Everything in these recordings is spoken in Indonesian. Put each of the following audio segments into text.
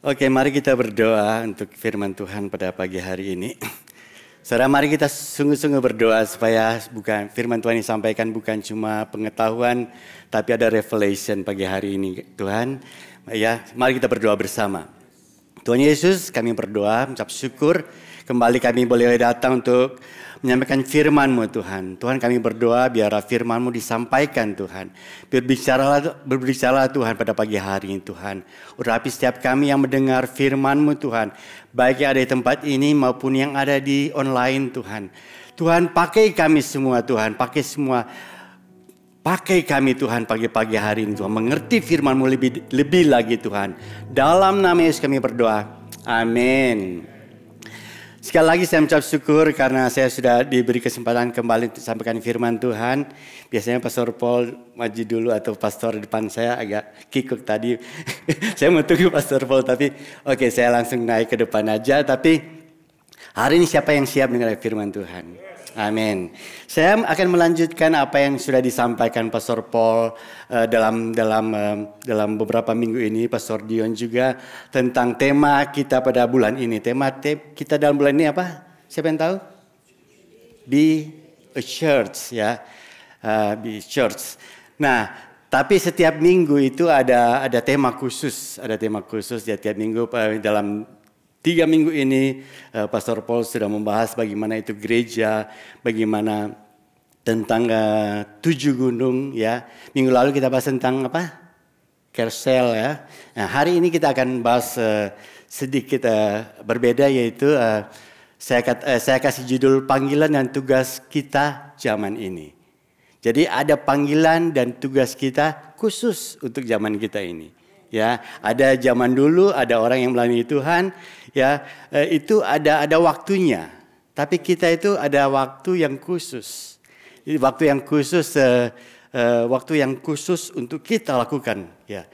Oke, mari kita berdoa untuk firman Tuhan pada pagi hari ini. Saudara, mari kita sungguh-sungguh berdoa supaya firman Tuhan yang disampaikan bukan cuma pengetahuan, tapi ada revelation pagi hari ini. Tuhan, ya, mari kita berdoa bersama. Tuhan Yesus, kami berdoa, mengucap syukur. Kembali kami boleh datang untuk menyampaikan firman-Mu Tuhan. Tuhan, kami berdoa biar firman-Mu disampaikan Tuhan. Berbicaralah Tuhan pada pagi hari ini Tuhan. Urapi setiap kami yang mendengar firman-Mu Tuhan. Baik yang ada di tempat ini maupun yang ada di online Tuhan. Tuhan, pakai kami semua Tuhan. Pakai kami Tuhan pagi-pagi hari ini Tuhan. Mengerti firman-Mu lebih lagi Tuhan. Dalam nama Yesus kami berdoa. Amin. Sekali lagi saya mengucap syukur karena saya sudah diberi kesempatan kembali untuk sampaikan firman Tuhan. Biasanya Pastor Paul maju dulu atau pastor depan saya agak kikuk tadi. Saya mau tunggu Pastor Paul tapi oke, saya langsung naik ke depan aja. Tapi hari ini siapa yang siap dengar firman Tuhan? Amin. Saya akan melanjutkan apa yang sudah disampaikan Pastor Paul dalam beberapa minggu ini, Pastor Dion juga tentang tema kita pada bulan ini. Tema kita dalam bulan ini apa? Siapa yang tahu? Be a church, ya. Be a church. Nah, tapi setiap minggu itu ada tema khusus, ya tiap minggu dalam 3 minggu ini Pastor Paul sudah membahas bagaimana itu gereja, bagaimana tentang 7 gunung ya. Minggu lalu kita bahas tentang apa? Kersel ya. Nah, hari ini kita akan bahas sedikit berbeda yaitu saya kasih judul panggilan dan tugas kita zaman ini. Jadi ada panggilan dan tugas kita khusus untuk zaman kita ini. Ya, ada zaman dulu ada orang yang melayani Tuhan, ya itu ada waktunya. Tapi kita itu ada waktu yang khusus, waktu yang khusus untuk kita lakukan. Ya,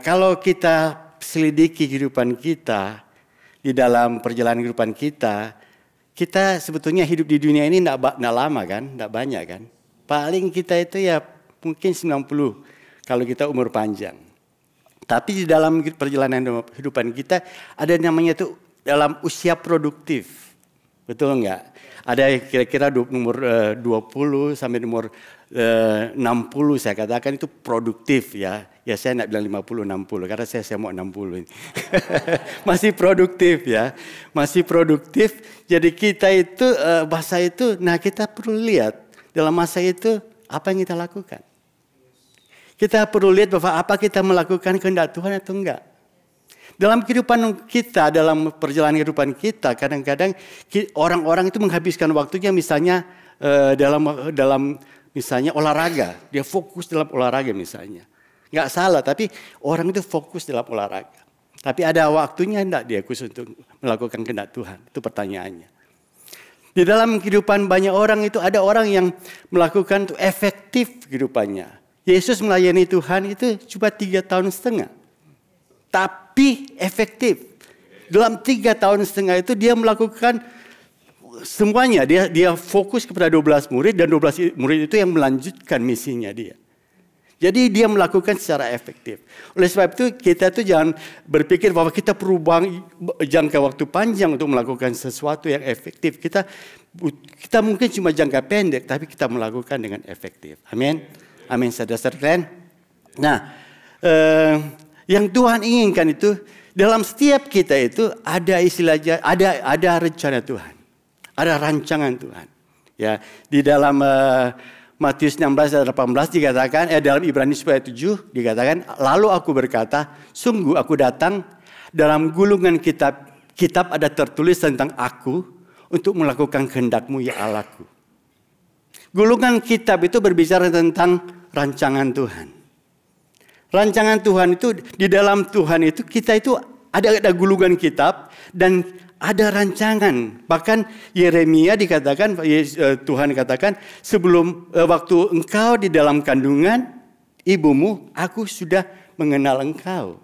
kalau kita selidiki kehidupan kita di dalam perjalanan kehidupan kita sebetulnya hidup di dunia ini tidak lama kan, tidak banyak kan. Paling kita itu ya mungkin 90 kalau kita umur panjang. Tapi di dalam perjalanan kehidupan kita ada namanya itu dalam usia produktif. Betul enggak? Ada kira-kira umur 20 sampai umur 60 saya katakan itu produktif ya. Ya saya enggak bilang 50 60 karena saya mau 60 ini. Masih produktif ya. Masih produktif. Jadi kita itu bahasa itu kita perlu lihat dalam masa itu apa yang kita lakukan. Kita perlu lihat bahwa apa kita melakukan kehendak Tuhan atau enggak. Dalam kehidupan kita, dalam perjalanan kehidupan kita, kadang-kadang orang-orang itu menghabiskan waktunya misalnya dalam misalnya olahraga. Dia fokus dalam olahraga misalnya. Enggak salah, tapi orang itu fokus dalam olahraga. Tapi ada waktunya enggak dia khusus untuk melakukan kehendak Tuhan? Itu pertanyaannya. Di dalam kehidupan banyak orang itu ada orang yang melakukan itu efektif kehidupannya. Yesus melayani Tuhan itu cuma 3,5 tahun. Tapi efektif. Dalam 3,5 tahun itu dia melakukan semuanya. Dia fokus kepada 12 murid dan 12 murid itu yang melanjutkan misinya dia. Jadi dia melakukan secara efektif. Oleh sebab itu kita tuh jangan berpikir bahwa kita perlu jangka waktu panjang untuk melakukan sesuatu yang efektif. Kita mungkin cuma jangka pendek tapi kita melakukan dengan efektif. Amin. Amin, saudara-saudara kalian. Nah, yang Tuhan inginkan itu dalam setiap kita itu ada istilahnya, ada rencana Tuhan, ada rancangan Tuhan. Ya, di dalam Matius 16 dan 18 dikatakan, dalam Ibrani 10:7 dikatakan, lalu aku berkata, sungguh aku datang dalam gulungan kitab ada tertulis tentang aku untuk melakukan kehendak-Mu ya Allahku. Gulungan kitab itu berbicara tentang rancangan Tuhan. Rancangan Tuhan itu di dalam Tuhan itu kita itu ada gulungan kitab dan ada rancangan. Bahkan Yeremia dikatakan Tuhan katakan sebelum waktu engkau di dalam kandungan ibumu aku sudah mengenal engkau.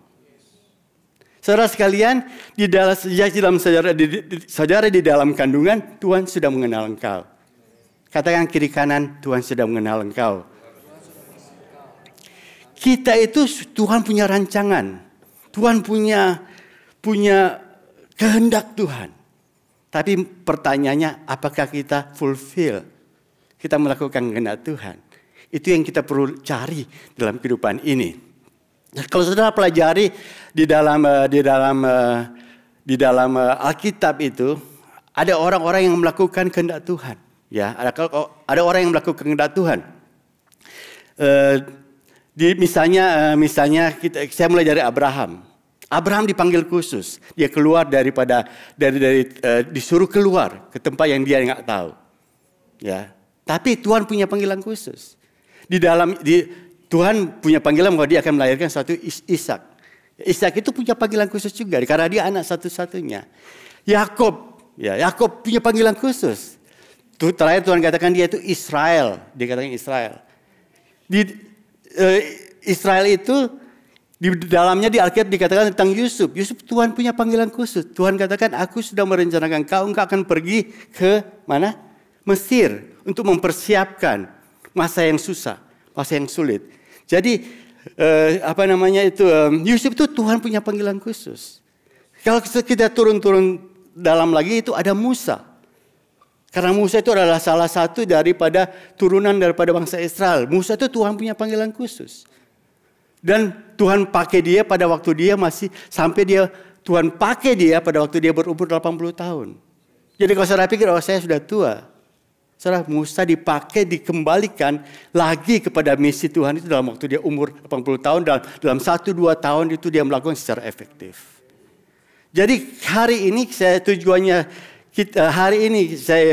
Saudara sekalian saudara di dalam kandungan Tuhan sudah mengenal engkau. Katakan kiri kanan, Tuhan sudah mengenal engkau. Kita itu Tuhan punya rancangan. Tuhan punya punya kehendak Tuhan. Tapi pertanyaannya, apakah kita fulfill? Kita melakukan kehendak Tuhan. Itu yang kita perlu cari dalam kehidupan ini. Nah, kalau saudara pelajari di dalam Alkitab itu, ada orang-orang yang melakukan kehendak Tuhan. Ya, ada orang yang melakukan kehendak Tuhan. Misalnya saya mulai dari Abraham. Abraham dipanggil khusus. Dia keluar disuruh keluar ke tempat yang dia nggak tahu. Ya, tapi Tuhan punya panggilan khusus. Tuhan punya panggilan bahwa dia akan melahirkan suatu Ishak. Ishak itu punya panggilan khusus juga karena dia anak satu-satunya. Yakub punya panggilan khusus. Terakhir Tuhan katakan dia itu Israel. Dia katakan Israel. Israel itu di dalamnya di Alkitab dikatakan tentang Yusuf. Yusuf Tuhan punya panggilan khusus. Tuhan katakan, aku sudah merencanakan engkau akan pergi ke mana? Mesir untuk mempersiapkan masa yang susah, masa yang sulit. Jadi Yusuf itu Tuhan punya panggilan khusus. Kalau kita turun dalam lagi itu ada Musa. Karena Musa itu adalah salah satu daripada turunan daripada bangsa Israel. Musa itu Tuhan punya panggilan khusus. Dan Tuhan pakai dia pada waktu dia Tuhan pakai dia pada waktu dia berumur 80 tahun. Jadi kalau saudara pikir, saya sudah tua. Saudara, Musa dikembalikan lagi kepada misi Tuhan itu dalam waktu dia umur 80 tahun. Dalam 1-2 tahun itu dia melakukan secara efektif. Jadi hari ini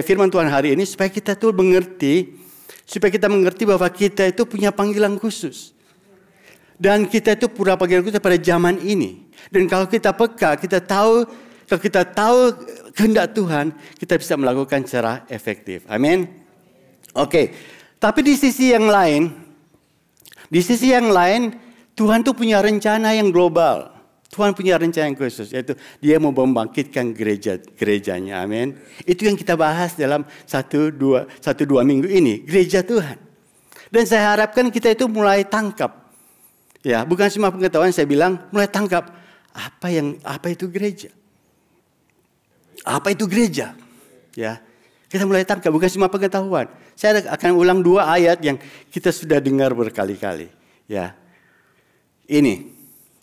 firman Tuhan hari ini supaya kita tuh mengerti bahwa kita itu punya panggilan khusus. Dan kita itu punya panggilan khusus pada zaman ini. Dan kalau kita peka, kalau kita tahu kehendak Tuhan, kita bisa melakukan secara efektif. Amin. Oke. Tapi di sisi yang lain, Tuhan tuh punya rencana yang global. Tuhan punya rencana yang khusus, yaitu dia mau membangkitkan gerejanya. Amin. Itu yang kita bahas dalam 1-2 minggu ini, gereja Tuhan. Dan saya harapkan kita itu mulai tangkap. Ya, bukan cuma pengetahuan, saya bilang mulai tangkap apa itu gereja. Apa itu gereja? Ya. Kita mulai tangkap, bukan cuma pengetahuan. Saya akan ulang 2 ayat yang kita sudah dengar berkali-kali, ya. Ini.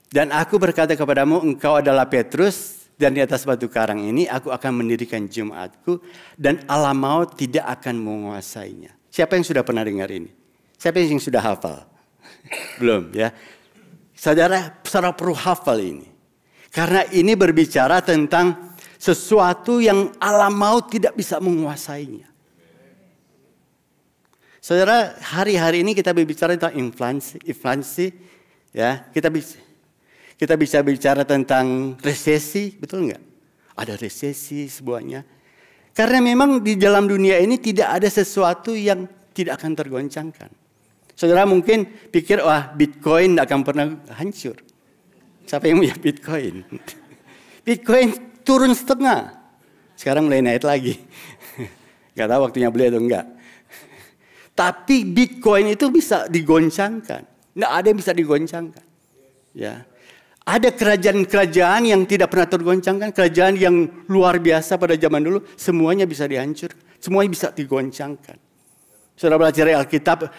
Dan aku berkata kepadamu, engkau adalah Petrus, dan di atas batu karang ini aku akan mendirikan jemaatku, dan alam maut tidak akan menguasainya. Siapa yang sudah pernah dengar ini? Siapa yang sudah hafal? Belum, ya. Saudara perlu hafal ini. Karena ini berbicara tentang sesuatu yang alam maut tidak bisa menguasainya. Saudara, hari-hari ini kita berbicara tentang inflasi, ya. Kita bisa bicara tentang resesi, betul nggak? Ada resesi semuanya. Karena memang di dalam dunia ini tidak ada sesuatu yang tidak akan tergoncangkan. Saudara mungkin pikir, wah Bitcoin tidak akan pernah hancur. Siapa yang punya Bitcoin? Bitcoin turun setengah. Sekarang mulai naik lagi. Gak tahu waktunya beli atau enggak. Tapi Bitcoin itu bisa digoncangkan. Tidak ada yang bisa digoncangkan. Ya. Ada kerajaan-kerajaan yang tidak pernah tergoncangkan. Kerajaan yang luar biasa pada zaman dulu. Semuanya bisa dihancurkan. Semuanya bisa digoncangkan. Saudara belajar Alkitab,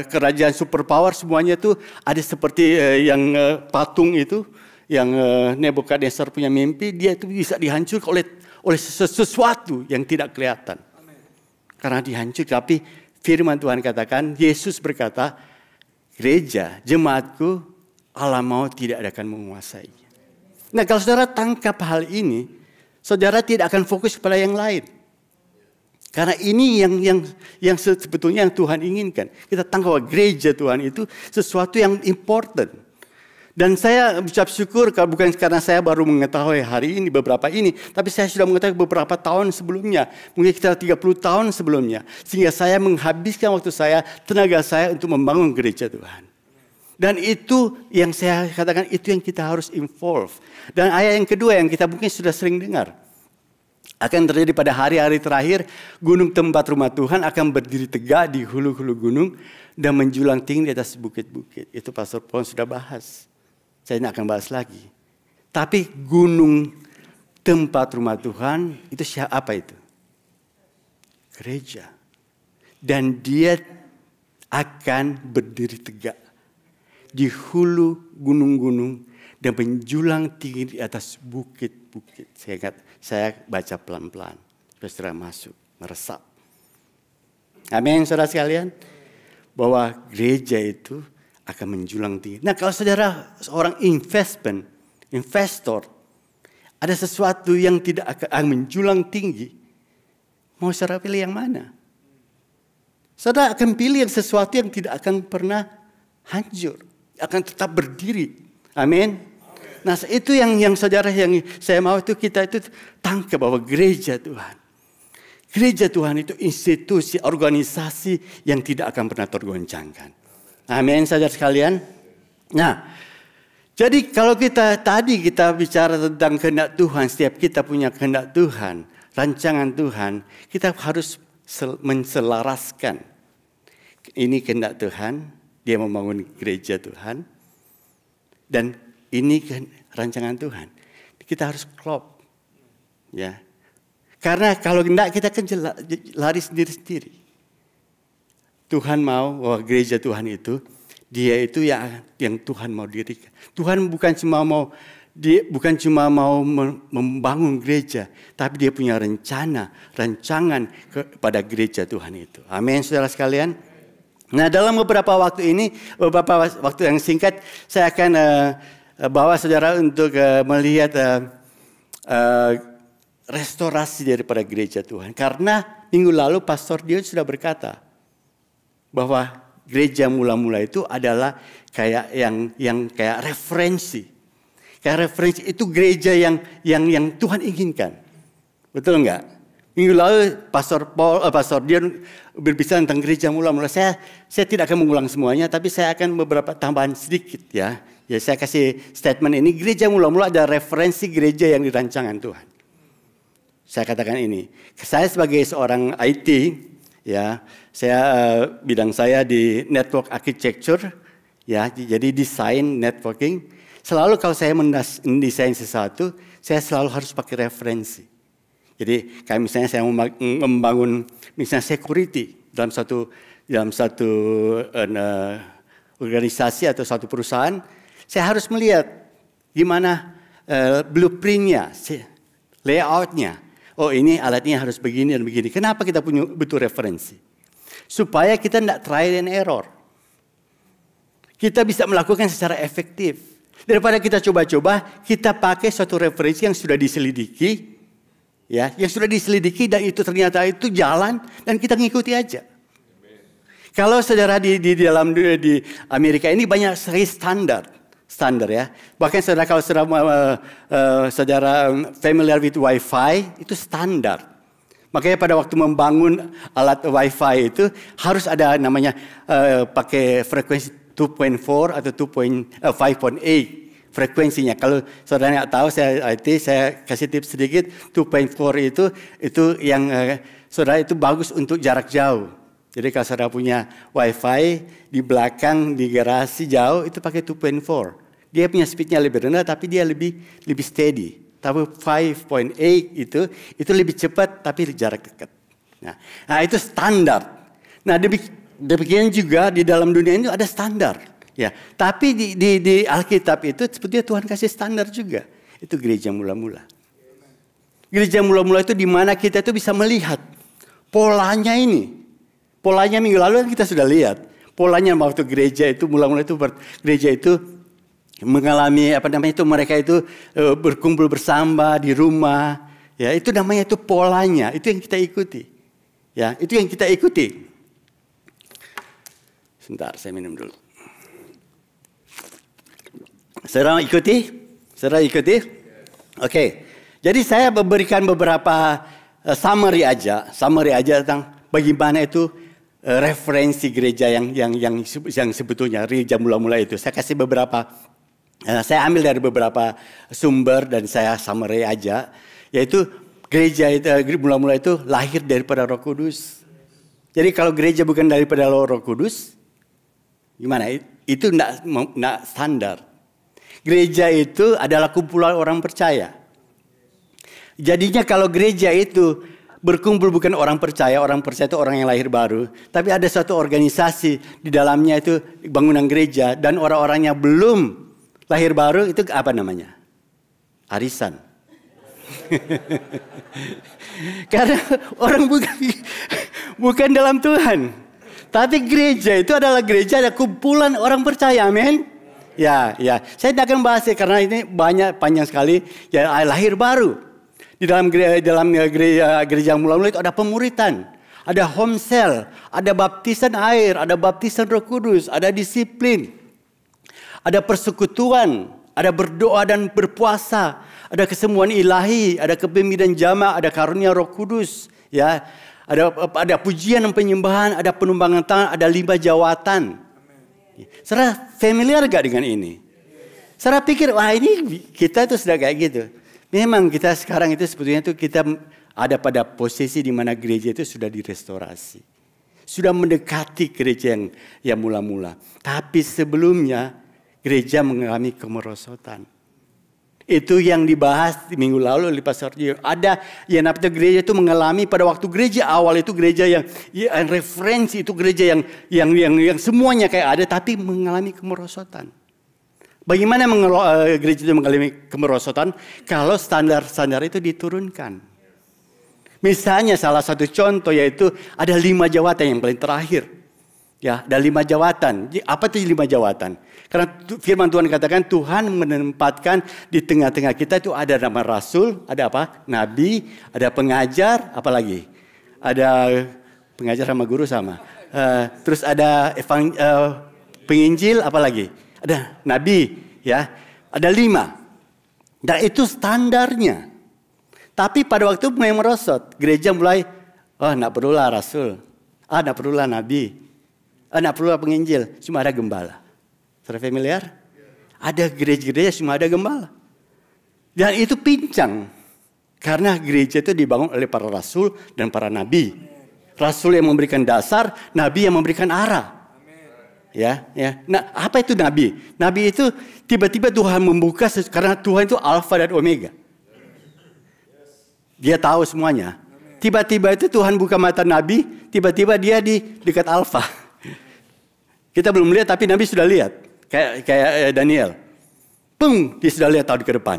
kerajaan superpower semuanya itu ada seperti yang patung itu, yang Nebukadnezar punya mimpi, dia itu bisa dihancurkan oleh sesuatu yang tidak kelihatan. Karena dihancur, tapi firman Tuhan katakan, Yesus berkata, gereja, jemaatku, alam maut tidak akan menguasainya. Nah kalau saudara tangkap hal ini, saudara tidak akan fokus kepada yang lain. Karena ini yang sebetulnya yang Tuhan inginkan. Kita tangkap bahwa gereja Tuhan itu sesuatu yang important. Dan saya ucap syukur bukan karena saya baru mengetahui hari ini beberapa ini, tapi saya sudah mengetahui beberapa tahun sebelumnya, mungkin sekitar 30 tahun sebelumnya, sehingga saya menghabiskan waktu saya, tenaga saya untuk membangun gereja Tuhan. Dan itu yang saya katakan, itu yang kita harus involve. Dan ayat yang kedua yang kita mungkin sudah sering dengar. Akan terjadi pada hari-hari terakhir, gunung tempat rumah Tuhan akan berdiri tegak di hulu-hulu gunung dan menjulang tinggi di atas bukit-bukit. Itu Pastor Pon sudah bahas. Saya tidak akan bahas lagi. Tapi gunung tempat rumah Tuhan itu apa itu? Gereja. Dan dia akan berdiri tegak di hulu gunung-gunung dan menjulang tinggi di atas bukit-bukit. Saya baca pelan-pelan. Saudara masuk, meresap. Amin, saudara sekalian. Bahwa gereja itu akan menjulang tinggi. Nah, kalau saudara seorang investor, ada sesuatu yang tidak akan menjulang tinggi, mau saudara pilih yang mana? Saudara akan pilih yang sesuatu yang tidak akan pernah hancur, akan tetap berdiri. Amin. Nah, itu yang saudara, yang saya mau itu kita itu tangkap bahwa gereja Tuhan itu institusi, organisasi yang tidak akan pernah tergoncangkan. Amin, saudara sekalian. Nah, jadi kalau kita bicara tentang kehendak Tuhan, setiap kita punya kehendak Tuhan, rancangan Tuhan, kita harus menselaraskan. Ini kehendak Tuhan, dia membangun gereja Tuhan, dan ini rancangan Tuhan. Kita harus klop, ya. Karena kalau tidak kita kan lari sendiri-sendiri. Tuhan mau bahwa gereja Tuhan itu, dia itu yang Tuhan mau dirikan. Tuhan bukan cuma mau membangun gereja, tapi dia punya rancangan kepada gereja Tuhan itu. Amin, saudara sekalian. Nah, dalam beberapa waktu yang singkat, saya akan bawa saudara untuk melihat restorasi daripada gereja Tuhan. Karena minggu lalu Pastor Dion sudah berkata bahwa gereja mula-mula itu adalah kayak yang kayak referensi. Kayak referensi itu gereja yang Tuhan inginkan. Betul enggak? Minggu lalu Pastor Dion berbicara tentang gereja mula-mula. Saya tidak akan mengulang semuanya, tapi saya akan beberapa tambahan sedikit ya. Ya, saya kasih statement ini, gereja mula-mula ada referensi gereja yang dirancangan Tuhan. Saya katakan ini, saya sebagai seorang IT, ya, bidang saya di network architecture, ya, jadi desain networking. Selalu kalau saya mendesain sesuatu, saya selalu harus pakai referensi. Jadi kayak misalnya saya membangun misalnya security dalam satu organisasi atau satu perusahaan, saya harus melihat gimana blueprintnya, layoutnya. Oh, ini alatnya harus begini dan begini. Kenapa kita butuh referensi? Supaya kita tidak trial and error. Kita bisa melakukan secara efektif. Daripada kita coba-coba, kita pakai suatu referensi yang sudah diselidiki. Ya, yang sudah diselidiki dan itu ternyata itu jalan dan kita ngikuti aja. Kalau saudara di Amerika ini banyak sekali standar ya. Bahkan kalau saudara familiar with Wi-Fi itu standar. Makanya pada waktu membangun alat Wi-Fi itu harus ada namanya pakai frekuensi 2.4 atau 5.8 frekuensinya. Kalau saudara nggak tahu, saya kasih tips sedikit. 2.4 itu yang saudara itu bagus untuk jarak jauh. Jadi kalau saudara punya Wi-Fi di belakang, di garasi jauh, itu pakai 2.4. Dia punya speednya lebih rendah, tapi dia lebih steady. Tapi 5.8 itu lebih cepat, tapi jarak dekat. Nah itu standar. Nah demikian juga di dalam dunia ini ada standar. Ya, tapi di Alkitab itu sebetulnya Tuhan kasih standar juga. Itu gereja mula-mula. Gereja mula-mula itu di mana kita itu bisa melihat polanya ini. Polanya minggu lalu kan kita sudah lihat. Polanya waktu gereja itu mula-mula itu gereja itu mengalami mereka itu berkumpul bersama di rumah. Ya, itu namanya itu polanya. Itu yang kita ikuti. Ya, itu yang kita ikuti. Sebentar, saya minum dulu. Saudara ikuti? Oke. Jadi saya memberikan beberapa summary aja tentang bagaimana itu referensi gereja yang sebetulnya gereja mula-mula itu. Saya kasih beberapa, saya ambil dari beberapa sumber dan saya summary aja, yaitu gereja itu mula-mula itu lahir daripada Roh Kudus. Jadi kalau gereja bukan daripada Roh Kudus, gimana? Itu enggak standar. Gereja itu adalah kumpulan orang percaya. Jadinya kalau gereja itu berkumpul bukan orang percaya itu orang yang lahir baru. Tapi ada suatu organisasi di dalamnya itu bangunan gereja. Dan orang-orangnya belum lahir baru itu apa namanya? Arisan. Karena orang bukan dalam Tuhan. Tapi gereja itu adalah gereja, ada kumpulan orang percaya, amin. Ya. Saya tidak akan bahas karena ini panjang sekali. Ya, lahir baru. Di dalam gereja mula-mula itu ada pemuritan, ada home cell, ada baptisan air, ada baptisan Roh Kudus, ada disiplin, ada persekutuan, ada berdoa dan berpuasa, ada kesemuan ilahi, ada kepemimpinan jamaah, ada karunia Roh Kudus, ya. Ada pujian dan penyembahan, ada penumpangan tangan, ada 5 jawatan. Saudara familiar gak dengan ini? Saudara pikir, wah ini kita itu sudah kayak gitu. Memang kita sekarang itu sebetulnya itu kita ada pada posisi di mana gereja itu sudah direstorasi. Sudah mendekati gereja yang mula-mula. Tapi sebelumnya gereja mengalami kemerosotan. Itu yang dibahas di minggu lalu oleh Pastor Gio. Ada yang namanya gereja itu mengalami pada waktu gereja awal itu gereja yang referensi itu gereja yang semuanya kayak ada tapi mengalami kemerosotan. Bagaimana gereja itu mengalami kemerosotan kalau standar-standar itu diturunkan? Misalnya salah satu contoh yaitu ada 5 jawatan yang paling terakhir. Ya, ada 5 jawatan. Apa itu 5 jawatan? Karena firman Tuhan katakan Tuhan menempatkan di tengah-tengah kita itu ada nama rasul, ada apa? Nabi, ada pengajar, apa lagi? Ada pengajar sama guru sama. Terus ada penginjil, apa lagi? Ada nabi, ya. Ada 5. Dan itu standarnya. Tapi pada waktu mulai merosot, gereja mulai, enggak perlulah rasul. Enggak perlulah nabi. Enggak perlulah penginjil, cuma ada gembala. Sudah familiar? Ada gereja-gereja cuma ada gembala. Dan itu pincang. Karena gereja itu dibangun oleh para rasul dan para nabi. Rasul yang memberikan dasar, nabi yang memberikan arah. Ya. Nah, apa itu nabi? Nabi itu tiba-tiba Tuhan membuka karena Tuhan itu Alfa dan Omega. Dia tahu semuanya. Tiba-tiba itu Tuhan buka mata nabi, tiba-tiba dia di dekat Alfa. Kita belum lihat tapi nabi sudah lihat. Kayak Daniel. Pung, dia sudah lihat tahun ke depan.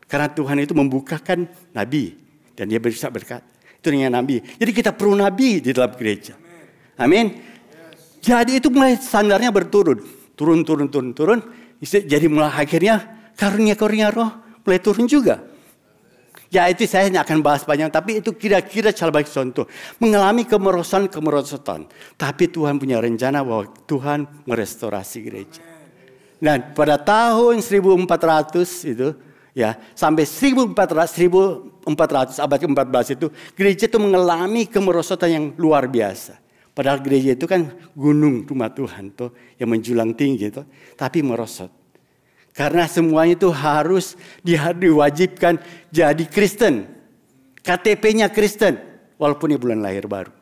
Karena Tuhan itu membukakan nabi dan dia bisa berkata. Itu dengan nabi. Jadi kita perlu nabi di dalam gereja. Amin. Jadi itu mulai standarnya berturun. Turun. Jadi mulai akhirnya karunia-karunia roh mulai turun juga. Ya itu saya tidak akan bahas banyak. Tapi itu kira-kira sebagai contoh. Mengalami kemerosotan. Tapi Tuhan punya rencana bahwa Tuhan merestorasi gereja. Dan pada tahun 1400 itu. Ya, sampai 1400 abad ke-14 itu. Gereja itu mengalami kemerosotan yang luar biasa. Padahal gereja itu kan gunung rumah Tuhan tuh yang menjulang tinggi tuh, tapi merosot. Karena semuanya itu harus diwajibkan jadi Kristen. KTP-nya Kristen walaupun dia bulan lahir baru.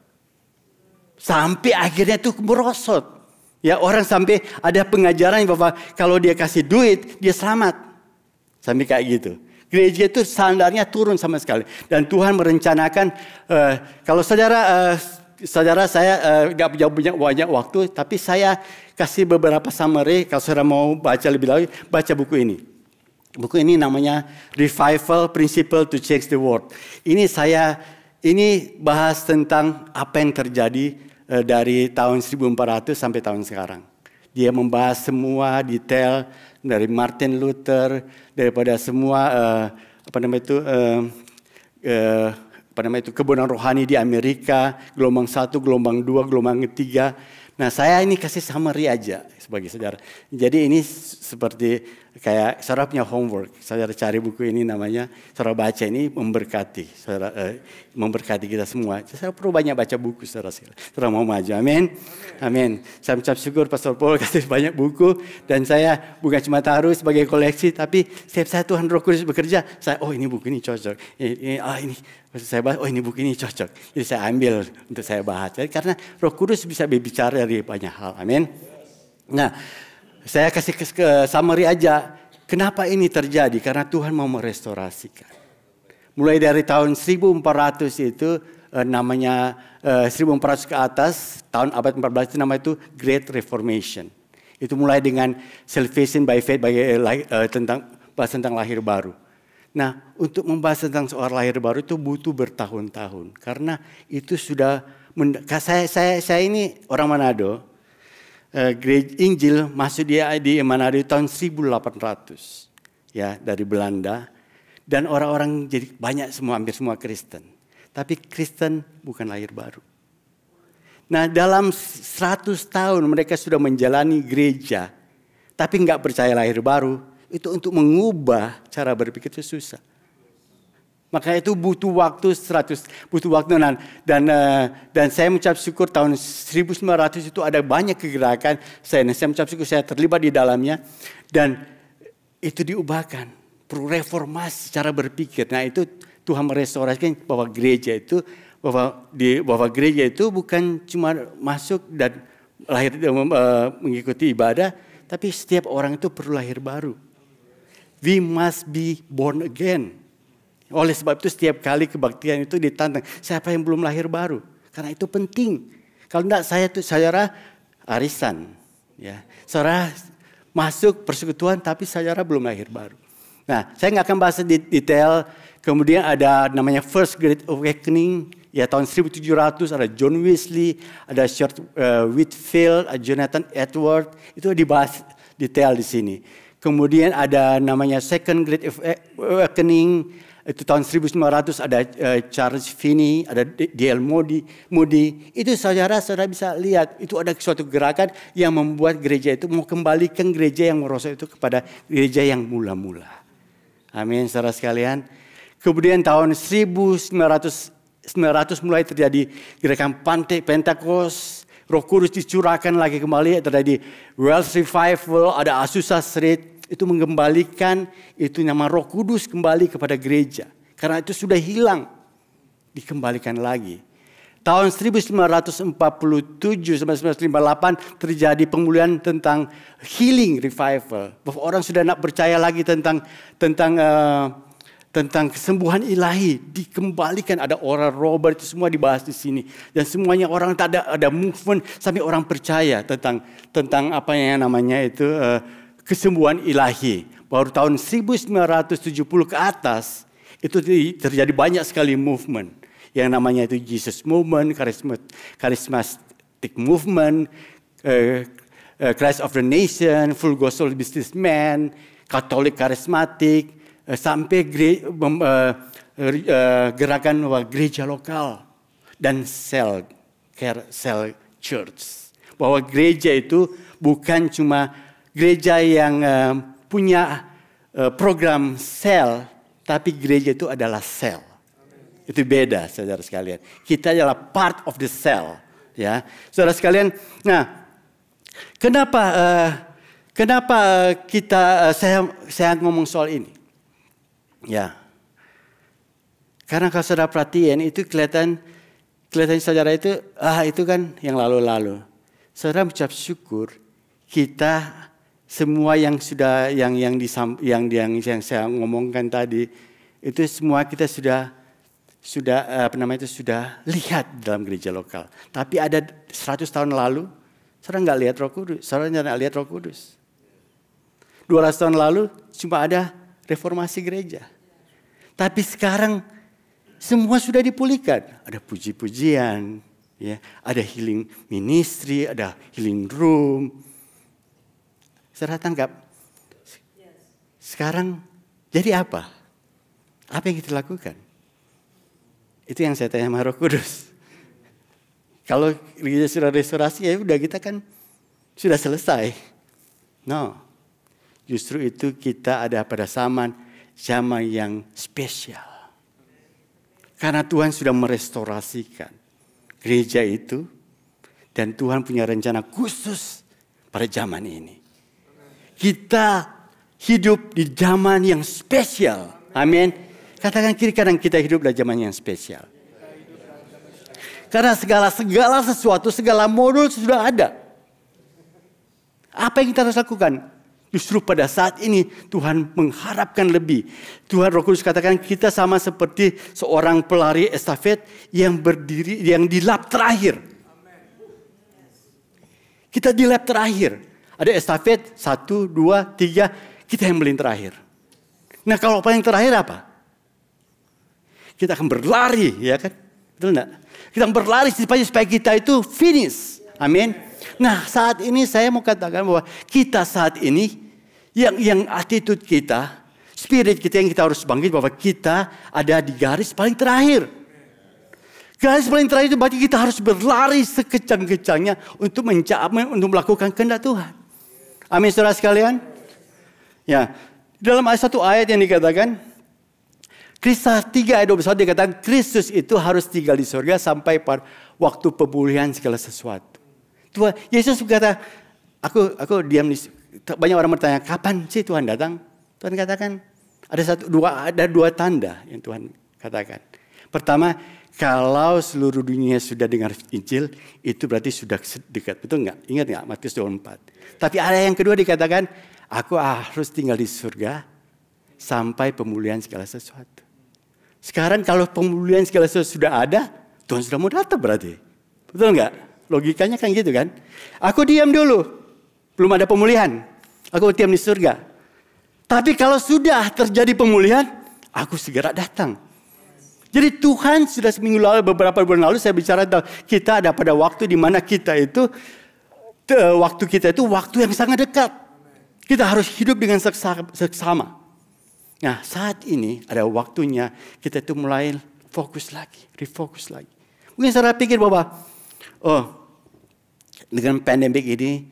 Sampai akhirnya itu merosot. Ya, orang sampai ada pengajaran bahwa kalau dia kasih duit dia selamat. Sampai kayak gitu. Gereja itu standarnya turun sama sekali. Dan Tuhan merencanakan kalau saudara saya nggak punya banyak waktu, tapi saya kasih beberapa summary. Kalau saudara mau baca lebih lanjut, baca buku ini. Buku ini namanya Revival Principle to Change the World. Ini bahas tentang apa yang terjadi dari tahun 1400 sampai tahun sekarang. Dia membahas semua detail dari Martin Luther, daripada semua kebenaran rohani di Amerika, gelombang 1, gelombang 2, gelombang 3. Nah, saya ini kasih summary aja sebagai saudara. Jadi ini seperti kayak saudara punya homework. Saudara cari buku ini namanya, saudara baca ini memberkati. Memberkati kita semua. Saya perlu banyak baca buku saudara. Saudara mau maju, amin. Amin. Saya mengucap syukur Pastor Paul kasih banyak buku. Dan saya bukan cuma taruh sebagai koleksi, tapi setiap saya Tuhan Roh Kudus bekerja, ini buku ini cocok. Ini saya bahas, ini buku ini cocok. Jadi saya ambil untuk saya bahas. Jadi karena Roh Kudus bisa berbicara dari banyak hal. Amin. Nah, saya kasih summary aja. Kenapa ini terjadi? Karena Tuhan mau merestorasikan. Mulai dari tahun 1400 itu namanya 1400 ke atas, tahun abad 14 itu namanya itu Great Reformation. Itu mulai dengan salvation by faith, bahas tentang lahir baru. Nah, untuk membahas tentang soal lahir baru itu butuh bertahun-tahun. Karena itu sudah, saya ini orang Manado, gereja Injil masuk di Manado tahun 1800. Ya, dari Belanda. Dan orang-orang jadi banyak hampir semua Kristen. Tapi Kristen bukan lahir baru. Nah, dalam 100 tahun mereka sudah menjalani gereja, tapi nggak percaya lahir baru. Itu untuk mengubah cara berpikir itu susah. Maka itu butuh waktu dan saya mengucap syukur tahun 1900 itu ada banyak kegerakan. Saya mengucap syukur saya terlibat di dalamnya dan itu diubahkan, perlu reformasi cara berpikir. Nah, itu Tuhan merestorasikan bahwa gereja itu bukan cuma masuk dan lahir mengikuti ibadah, tapi setiap orang itu perlu lahir baru. We must be born again. Oleh sebab itu setiap kali kebaktian itu ditantang, siapa yang belum lahir baru? Karena itu penting. Kalau enggak saudara arisan, ya. Saudara masuk persekutuan tapi saudara belum lahir baru. Nah, saya nggak akan bahas detail. Kemudian ada namanya First Great Awakening, ya tahun 1700 ada John Wesley, ada Stuart Whitefield, ada Jonathan Edwards, itu dibahas detail di sini. Kemudian ada namanya Second Great Awakening, itu tahun 1900 ada Charles Finney, ada D.L. Moody. Itu saudara bisa lihat, itu ada suatu gerakan yang membuat gereja itu mau kembalikan gereja yang merosot itu kepada gereja yang mula-mula. Amin, saudara sekalian. Kemudian tahun 1900 mulai terjadi gerakan Pentecost, Roh Kudus dicurahkan lagi kembali, terjadi Welsh Revival, ada Azusa Street, itu mengembalikan itu nama Roh Kudus kembali kepada gereja. Karena itu sudah hilang, dikembalikan lagi. Tahun 1947 sampai 1958 terjadi pemulihan tentang healing revival. Bahwa orang sudah nak percaya lagi tentang kesembuhan ilahi, dikembalikan. Ada Oral Robert, itu semua dibahas di sini. Dan semuanya orang ada movement sampai orang percaya tentang apa yang namanya itu kesembuhan ilahi. Baru tahun 1970 ke atas itu terjadi banyak sekali movement. Yang namanya itu Jesus Movement, Charismatic Movement, Christ of the Nation, Full Gospel Businessman, Katolik Karismatik, sampai gerakan gereja lokal dan cell church. Bahwa gereja itu bukan cuma gereja yang punya program sel, tapi gereja itu adalah sel. Itu beda, saudara sekalian. Kita adalah part of the cell, ya, saudara sekalian. Nah, kenapa saya ngomong soal ini? Ya, karena kalau saudara perhatian itu kelihatan saudara itu itu kan yang lalu-lalu. Saudara mengucap syukur kita semua yang sudah yang saya ngomongkan tadi itu semua kita sudah lihat dalam gereja lokal. Tapi ada 100 tahun lalu saudara nggak lihat Roh Kudus, saudara nggak lihat Roh Kudus. 200 tahun lalu cuma ada reformasi gereja. Tapi sekarang semua sudah dipulihkan. Ada puji-pujian, ya, ada healing ministry, ada healing room. Saudara tangkap? Sekarang jadi apa? Apa yang kita lakukan? Itu yang saya tanya sama Roh Kudus. Kalau gereja sudah restorasi, ya udah kita kan sudah selesai. No, justru itu kita ada pada zaman yang spesial. Karena Tuhan sudah merestorasikan gereja itu. Dan Tuhan punya rencana khusus pada zaman ini. Kita hidup di zaman yang spesial. Amin. Katakan kiri kanan, kita hidup di zaman yang spesial. Karena segala sesuatu, segala modul sudah ada. Apa yang kita harus lakukan? Justru pada saat ini Tuhan mengharapkan lebih. Tuhan Roh Kudus katakan kita sama seperti seorang pelari estafet yang berdiri yang di lap terakhir. Kita di lap terakhir. Ada estafet 1, 2, 3, kita yang paling terakhir. Nah kalau paling terakhir apa? Kita akan berlari, ya kan? Betul enggak? Kita akan berlari supaya kita itu finish. Amin. Nah saat ini saya mau katakan bahwa kita saat ini yang attitude kita, spirit kita yang kita harus bangkit bahwa kita ada di garis paling terakhir. Garis paling terakhir itu berarti kita harus berlari sekejang-kejangnya untuk melakukan kehendak Tuhan. Amin saudara sekalian. Ya, dalam satu ayat yang dikatakan Kisah 3 ayat 21 dikatakan Kristus itu harus tinggal di surga sampai pada waktu pemulihan segala sesuatu. Tuhan Yesus berkata, aku diam di. Banyak orang bertanya, kapan sih Tuhan datang? Tuhan katakan ada dua tanda yang Tuhan katakan. Pertama, kalau seluruh dunia sudah dengar Injil, itu berarti sudah dekat. Betul nggak? Ingat nggak Matius 24? Tapi ada yang kedua dikatakan, aku harus tinggal di surga sampai pemulihan segala sesuatu. Sekarang kalau pemulihan segala sesuatu sudah ada, Tuhan sudah mau datang berarti. Betul nggak? Logikanya kan gitu kan. Aku diam dulu, belum ada pemulihan. Aku diam di surga. Tapi kalau sudah terjadi pemulihan, aku segera datang. Jadi Tuhan sudah seminggu lalu, beberapa bulan lalu saya bicara tentang kita ada pada waktu di mana kita itu, waktu kita itu waktu yang sangat dekat. Kita harus hidup dengan seksama. Nah saat ini ada waktunya kita itu mulai fokus lagi, refocus lagi. Mungkin saudara pikir bahwa, dengan pandemik ini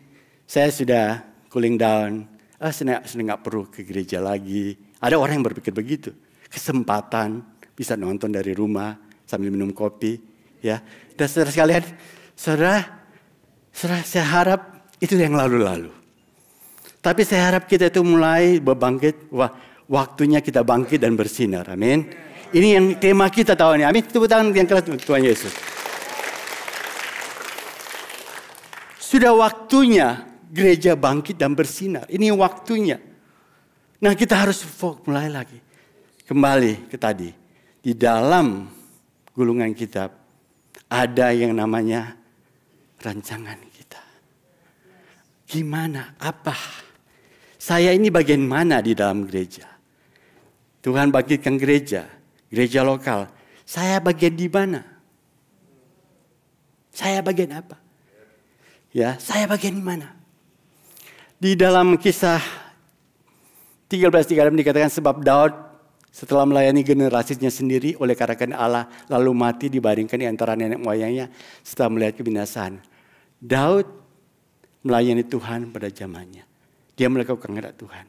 saya sudah cooling down, saya nggak perlu ke gereja lagi. Ada orang yang berpikir begitu, kesempatan bisa nonton dari rumah sambil minum kopi, ya. Dan saudara sekalian, saudara saya harap itu yang lalu-lalu. Tapi saya harap kita itu mulai berbangkit, waktunya kita bangkit dan bersinar. Amin. Ini yang tema kita tahun ini. Amin. Tepuk tangan yang keras untuk Tuhan Yesus. Sudah waktunya gereja bangkit dan bersinar. Ini waktunya. Nah kita harus mulai lagi. Kembali ke tadi. Di dalam gulungan kitab ada yang namanya rancangan kita. Gimana? Apa? Saya ini bagian mana di dalam gereja? Tuhan bangkitkan gereja lokal. Saya bagian di mana? Saya bagian apa? Ya, saya bagian di mana? Di dalam kisah 13:36 dikatakan sebab Daud setelah melayani generasinya sendiri oleh karena Allah lalu mati dibaringkan di antara nenek moyangnya setelah melihat kebinasaan. Daud melayani Tuhan pada zamannya. Dia melakukan kehendak Tuhan.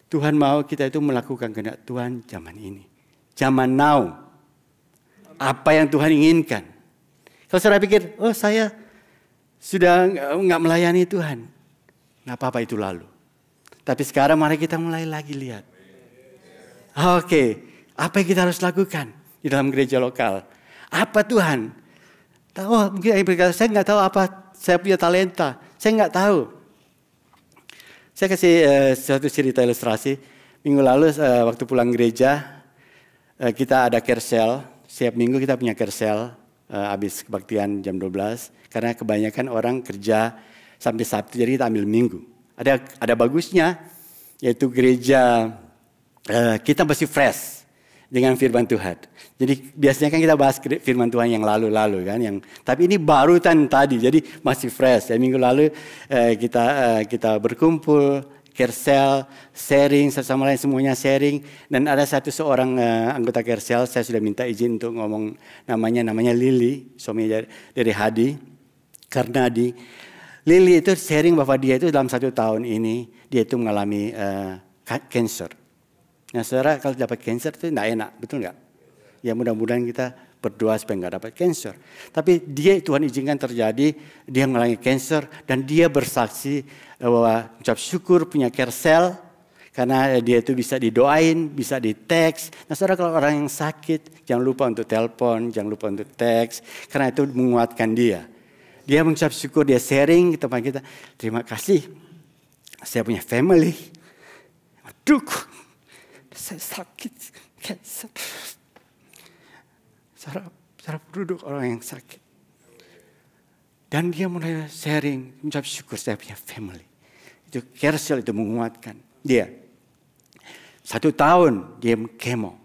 Tuhan mau kita itu melakukan kehendak Tuhan zaman ini. Zaman now. Apa yang Tuhan inginkan. Kalau saudara pikir, saya sudah nggak melayani Tuhan. Nggak apa-apa itu lalu. Tapi sekarang mari kita mulai lagi lihat. Oke, apa yang kita harus lakukan di dalam gereja lokal? Apa Tuhan? Mungkin saya nggak tahu apa saya punya talenta. Saya nggak tahu. Saya kasih suatu cerita ilustrasi. Minggu lalu waktu pulang gereja, kita ada kersel. Setiap minggu kita punya kersel. Habis kebaktian jam 12. Karena kebanyakan orang kerja sampai Sabtu, jadi kita ambil minggu. Ada bagusnya, yaitu gereja kita masih fresh dengan firman Tuhan. Jadi biasanya kan kita bahas firman Tuhan yang lalu-lalu kan, tapi ini baru tadi, jadi masih fresh. Ya, minggu lalu kita berkumpul, kersel, sharing sesama lain, semuanya sharing. Dan ada seorang anggota kersel, saya sudah minta izin untuk ngomong namanya Lili, suaminya dari Hadi. Karena Lili itu sharing bahwa dia itu dalam 1 tahun ini dia itu mengalami cancer. Nah saudara kalau dapat cancer itu tidak enak, betul nggak? Ya mudah-mudahan kita berdoa supaya nggak dapat cancer. Tapi Tuhan izinkan terjadi, dia mengalami cancer dan dia bersaksi bahwa ucap syukur punya kersel karena dia itu bisa didoain, bisa di teks. Nah saudara kalau orang yang sakit jangan lupa untuk telepon, jangan lupa untuk teks karena itu menguatkan dia. Dia mengucap syukur, dia sharing ke tempat kita. Terima kasih saya punya family. Aduh, saya sakit, cancer. Saya duduk orang yang sakit. Dan dia mulai sharing, mengucap syukur saya punya family. Itu Kersel itu menguatkan dia. 1 tahun dia kemo.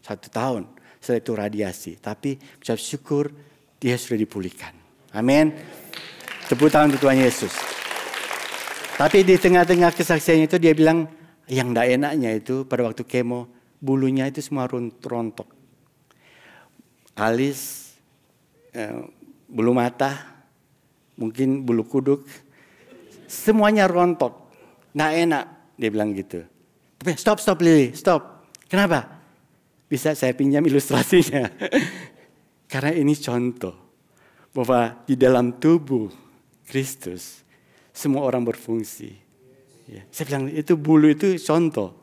1 tahun setelah itu radiasi. Tapi mengucap syukur dia sudah dipulihkan. Amin. Tepuk tangan untuk Tuhan Yesus. Tapi di tengah-tengah kesaksiannya itu dia bilang yang tidak enaknya itu pada waktu kemo bulunya itu semua rontok. Alis, bulu mata, mungkin bulu kuduk, semuanya rontok. Nggak enak, dia bilang gitu. Tapi stop Lily, stop. Kenapa? Bisa saya pinjam ilustrasinya. Karena ini contoh bahwa di dalam tubuh Kristus semua orang berfungsi. Ya, saya bilang itu bulu itu contoh.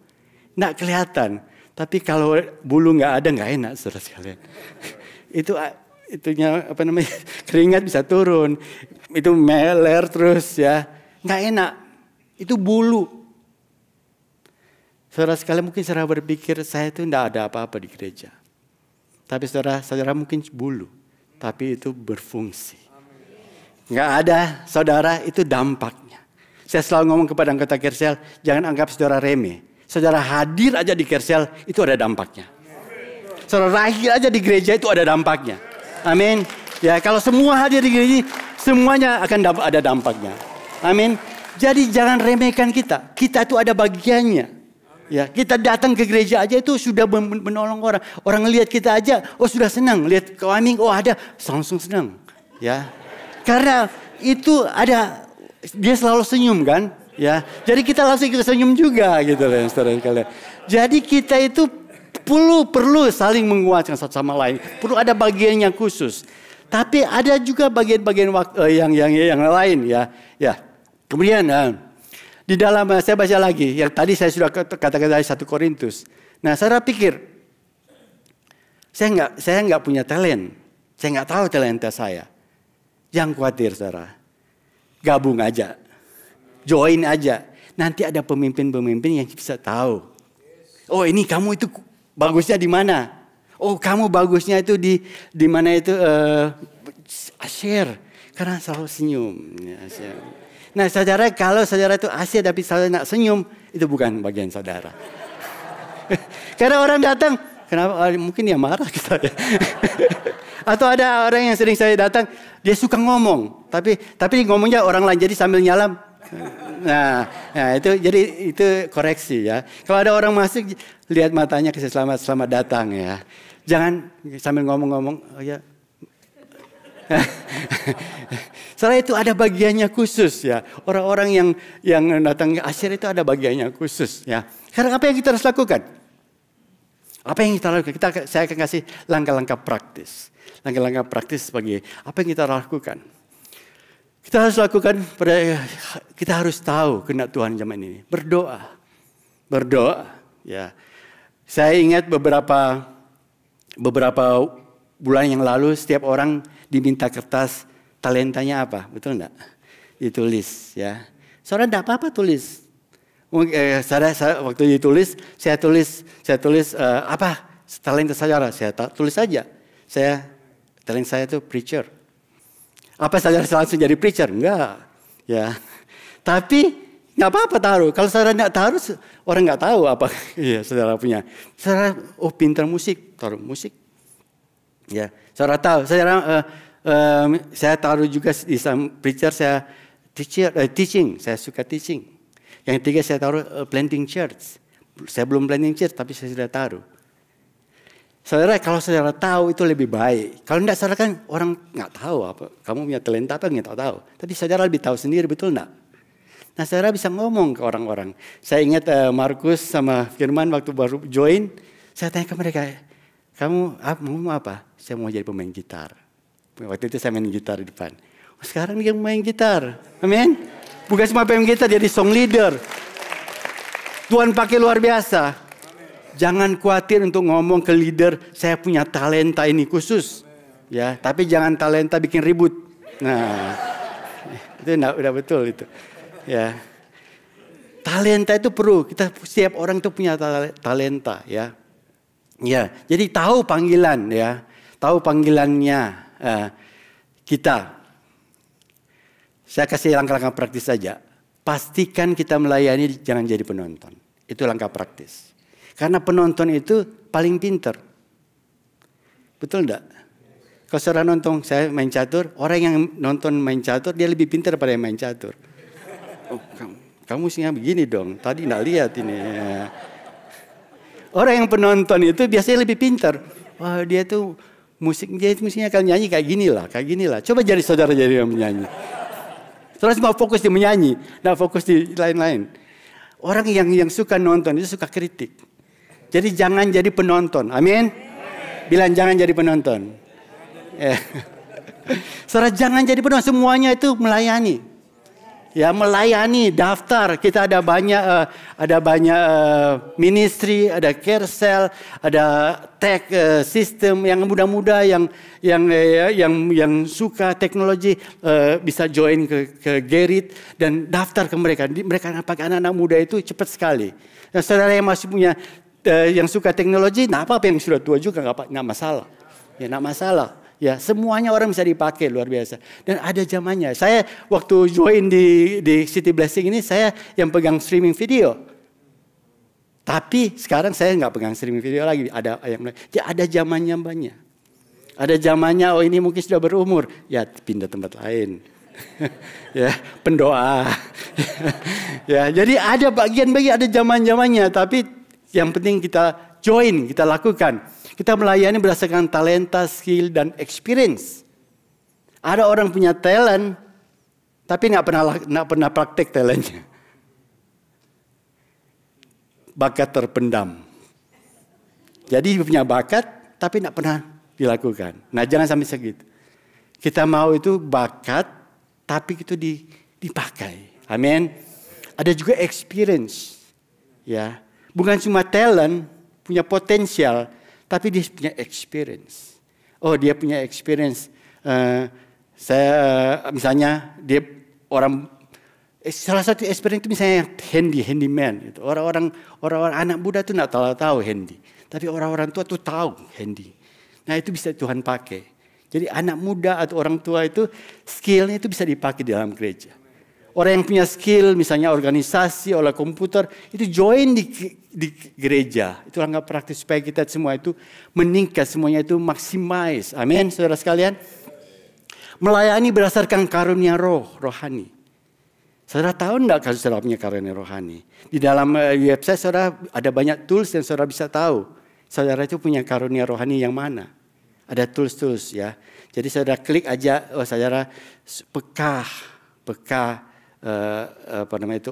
Nggak kelihatan. Tapi kalau bulu nggak ada nggak enak saudara sekalian. Itunya apa namanya keringat bisa turun. Itu meler terus ya. Nggak enak. Itu bulu. Saudara sekalian mungkin saudara berpikir saya itu nggak ada apa-apa di gereja. Tapi saudara mungkin bulu. Tapi itu berfungsi. Nggak ada saudara itu dampaknya. Saya selalu ngomong kepada anggota Kersel, jangan anggap saudara remeh. Saudara hadir aja di Kersel itu ada dampaknya. Saudara lahir aja di gereja itu ada dampaknya. Amin. Ya kalau semua hadir di gereja semuanya akan ada dampaknya. Amin. Jadi jangan remehkan kita. Kita itu ada bagiannya. Ya, kita datang ke gereja aja itu sudah menolong orang. Orang lihat kita aja, oh sudah senang. Lihat kami, oh ada, langsung senang. Ya, karena itu ada, dia selalu senyum kan. Ya, jadi kita langsung ikut senyum juga gitu loh, saudara sekalian. Jadi kita itu perlu saling menguatkan satu sama lain. Perlu ada bagian yang khusus. Tapi ada juga bagian-bagian yang lain ya. Ya, kemudian. Di dalam saya baca lagi, yang tadi saya sudah katakan dari 1 Korintus. Nah, saudara pikir, saya nggak punya talent, saya nggak tahu talenta saya. Jangan khawatir, saudara. Gabung aja, join aja. Nanti ada pemimpin-pemimpin yang bisa tahu. Oh, ini kamu itu bagusnya di mana? Oh, kamu bagusnya itu di mana itu? Share, karena selalu senyum. Ya, share. Nah saudara kalau saudara itu asyik tapi saudara nak senyum itu bukan bagian saudara. Karena orang datang, kenapa? Mungkin dia marah kita ya. Atau ada orang yang sering saya datang, dia suka ngomong, tapi ngomongnya orang lain jadi sambil nyalam. Nah itu koreksi ya. Kalau ada orang masuk lihat matanya kasih selamat datang ya. Jangan sambil ngomong-ngomong, oh ya. Setelah itu ada bagiannya khusus ya. Orang-orang yang datang ke asyir itu ada bagiannya khusus ya. Sekarang apa yang kita harus lakukan? Apa yang kita lakukan? Saya akan kasih langkah-langkah praktis. Langkah-langkah praktis sebagai apa yang kita lakukan. Kita harus lakukan, kita harus tahu kehendak Tuhan zaman ini. Berdoa ya. Saya ingat beberapa bulan yang lalu setiap orang diminta kertas talentanya apa, betul enggak? Ditulis ya. Saudara enggak apa-apa tulis. Saya waktu ditulis, saya tulis apa talenta saudara, saya tulis saja. Talenta saya itu preacher. Apa saudara langsung jadi preacher? Enggak. Ya. Tapi enggak apa-apa taruh. Kalau saudara enggak taruh, orang enggak tahu apa ya saudara punya. Saudara pintar musik, taruh musik. Ya, saudara tahu, saya taruh juga di preacher, saya teaching, saya suka teaching. Yang ketiga saya taruh planting church. Saya belum planting church tapi saya sudah taruh. Saudara, kalau saudara tahu itu lebih baik. Kalau enggak saudara kan orang nggak tahu apa. Kamu punya talenta apa nggak tahu. Tapi saudara lebih tahu sendiri, betul enggak? Nah saudara bisa ngomong ke orang-orang. Saya ingat Markus sama Firman waktu baru join. Saya tanya ke mereka, kamu mau apa? Saya mau jadi pemain gitar. Waktu itu saya main gitar di depan. Sekarang dia main gitar. Amin. Bukan cuma pemain gitar, jadi song leader. Tuhan pakai luar biasa. Jangan khawatir untuk ngomong ke leader, saya punya talenta ini khusus. Ya, tapi jangan talenta bikin ribut. Nah, itu udah betul itu. Ya. talenta itu perlu. Setiap orang itu punya talenta, ya. Ya, jadi tahu panggilan, ya. Tahu panggilannya kita. Saya kasih langkah-langkah praktis saja. Pastikan kita melayani, jangan jadi penonton. Itu langkah praktis. Karena penonton itu paling pinter. Betul enggak? Kalau saudara nonton saya main catur, orang yang nonton main catur dia lebih pintar daripada yang main catur. Oh, kamu sih begini dong, tadi enggak lihat ini. Orang yang penonton itu biasanya lebih pintar. Wah, dia tuh musiknya akan nyanyi kayak gini lah. Coba jadi saudara jadi yang menyanyi. Saudara cuma fokus di menyanyi, enggak fokus di lain-lain. Orang yang suka nonton itu suka kritik. Jadi jangan jadi penonton. Amin. Bilang jangan jadi penonton. Saudara jangan jadi penonton, semuanya itu melayani. Ya, melayani, daftar. Kita ada banyak ministry, ada carousel, ada tech system yang muda-muda yang suka teknologi bisa join ke Gerit dan daftar ke mereka. Mereka pakai anak-anak muda itu cepat sekali. Dan saudara yang masih punya yang suka teknologi, nah apa yang sudah tua juga nggak masalah. Ya, nggak masalah. Ya, semuanya orang bisa dipakai, luar biasa. Dan ada zamannya. Saya waktu join di City Blessing ini, saya yang pegang streaming video. Tapi sekarang saya nggak pegang streaming video lagi. Ada zamannya banyak. Ada zamannya, oh ini mungkin sudah berumur. Ya, pindah tempat lain. Ya, pendoa. Ya, jadi ada bagian-bagian, ada zaman-zamannya. Tapi yang penting kita join, kita lakukan. Kita melayani berdasarkan talenta, skill, dan experience. Ada orang punya talent, tapi nggak pernah praktek talentnya. Bakat terpendam. Jadi punya bakat, tapi nggak pernah dilakukan. Nah, jangan sampai segitu. Kita mau itu bakat, tapi itu dipakai. Amin. Ada juga experience, ya. Bukan cuma talent, punya potensial. Tapi dia punya experience. Oh, dia punya experience. Saya misalnya dia orang salah satu experience itu misalnya handyman. Gitu. Orang-orang anak muda tuh nggak tahu handy. Tapi orang-orang tua tuh tahu handy. Nah, itu bisa Tuhan pakai. Jadi anak muda atau orang tua itu skillnya itu bisa dipakai di dalam gereja. Orang yang punya skill misalnya organisasi, olah komputer itu join di gereja. Itu langkah praktis supaya kita semua itu meningkat, semuanya itu maximize. Amin, saudara sekalian. Melayani berdasarkan karunia rohani. Saudara tahu enggak kalau saudara punya karunia rohani? Di dalam website saudara ada banyak tools yang saudara bisa tahu. Saudara itu punya karunia rohani yang mana? Ada tools ya. Jadi saudara klik aja, oh saudara peka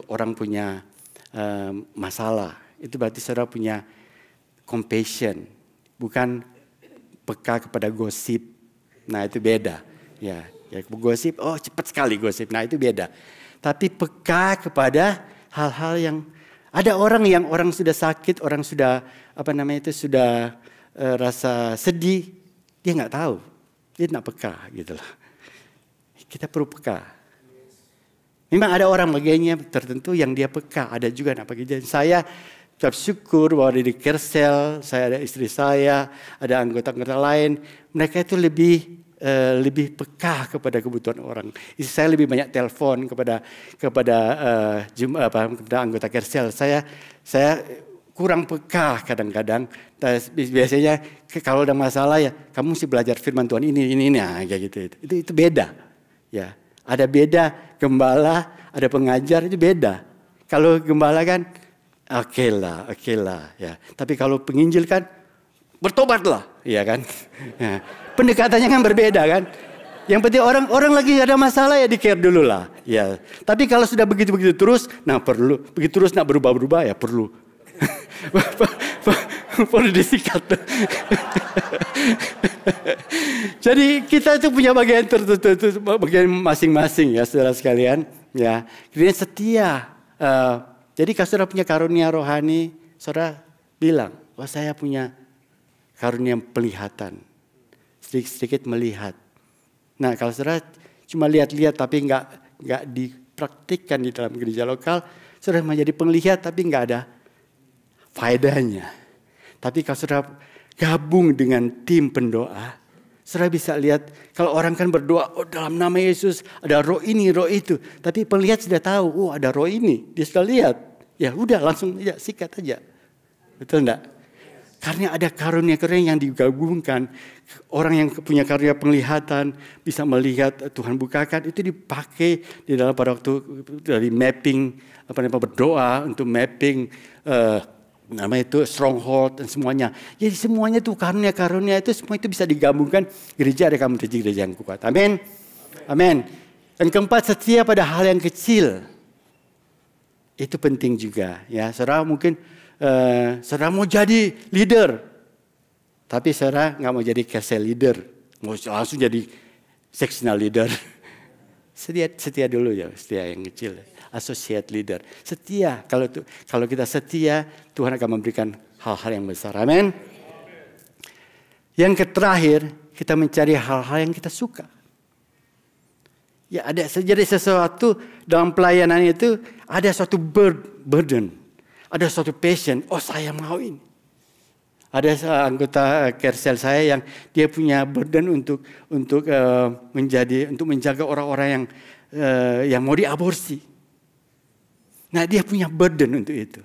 orang punya masalah. Itu berarti saudara punya compassion, bukan peka kepada gosip. Nah, itu beda. Ya gosip, oh cepat sekali gosip. Nah, itu beda. Tapi peka kepada hal-hal yang ada orang sudah sakit, orang sudah sudah rasa sedih, dia nggak tahu, dia nggak peka gitu loh. Kita perlu peka. Memang ada orang bagiannya tertentu yang dia peka, ada juga nak peka. Saya bersyukur bahwa di Kersel, saya ada istri saya, ada anggota-anggota lain, mereka itu lebih peka kepada kebutuhan orang. Istri saya lebih banyak telepon kepada anggota Kersel. Saya kurang peka kadang-kadang. Biasanya kalau ada masalah ya, kamu mesti belajar firman Tuhan ini kayak gitu. Itu beda, ya. Ada beda gembala, ada pengajar itu beda. Kalau gembala kan oke lah ya. Tapi kalau penginjil kan bertobatlah, ya kan. Nah, pendekatannya kan berbeda kan. Yang penting orang lagi ada masalah ya di-care dulu lah, ya. Tapi kalau sudah begitu terus, begitu terus nak berubah ya perlu. Perlu disikat. Jadi kita itu punya bagian tertentu, bagian masing-masing ya saudara sekalian. Ya, kemudian setia. Jadi kalau saudara punya karunia rohani, saudara bilang, wah saya punya karunia penglihatan, sedikit melihat. Nah kalau saudara cuma lihat-lihat tapi nggak dipraktikkan di dalam gereja lokal, Saudara menjadi penglihat tapi nggak ada faedahnya. Tapi kalau saudara gabung dengan tim pendoa, saudara bisa lihat kalau orang kan berdoa, oh dalam nama Yesus ada roh ini, roh itu. Tapi penglihat sudah tahu, oh ada roh ini, dia sudah lihat. Ya udah langsung aja sikat aja. Betul enggak? Karena ada karunia-karunia yang digabungkan. Orang yang punya karunia penglihatan bisa melihat Tuhan bukakan, itu dipakai di dalam pada waktu dari mapping, berdoa untuk mapping nama itu stronghold dan semuanya. Jadi semuanya itu karunia-karunia itu semua itu bisa digabungkan. Gereja ada kamu menjadi gereja yang kuat. Amin. Amin. Dan keempat, setia pada hal yang kecil. Itu penting juga ya. Saudara mungkin saudara mau jadi leader, tapi saudara nggak mau jadi castle leader, mau langsung jadi sectional leader. Setia dulu ya, setia yang kecil. Associate leader, setia. Kalau kita setia, Tuhan akan memberikan hal-hal yang besar. Amin. Yang terakhir, kita mencari hal-hal yang kita suka. Ya ada jadi sesuatu dalam pelayanan itu ada suatu burden, ada suatu passion. Oh saya mau ini. Ada anggota Kersel saya yang dia punya burden untuk menjaga orang-orang yang mau diaborsi. Nah dia punya burden untuk itu.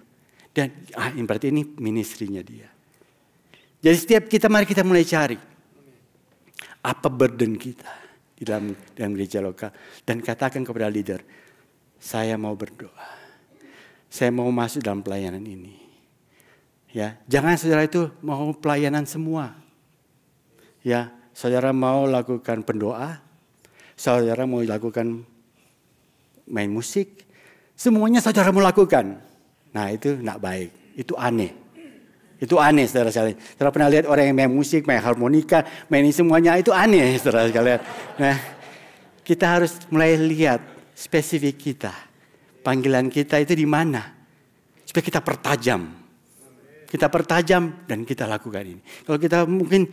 Dan berarti ini ministrinya dia. Jadi setiap mari kita mulai cari. Apa burden kita di dalam gereja lokal. Dan katakan kepada leader, saya mau berdoa. Saya mau masuk dalam pelayanan ini. Ya, jangan saudara itu mau pelayanan semua. Ya, saudara mau lakukan pendoa, saudara mau lakukan main musik, semuanya saudara mau lakukan. Nah, itu enggak baik, itu aneh. Itu aneh saudara sekalian. Saudara pernah lihat orang yang main musik, main harmonika, main ini semuanya itu aneh saudara sekalian. Nah, kita harus mulai lihat spesifik kita. Panggilan kita itu di mana? Supaya kita pertajam. Kita pertajam dan kita lakukan ini. Kalau kita mungkin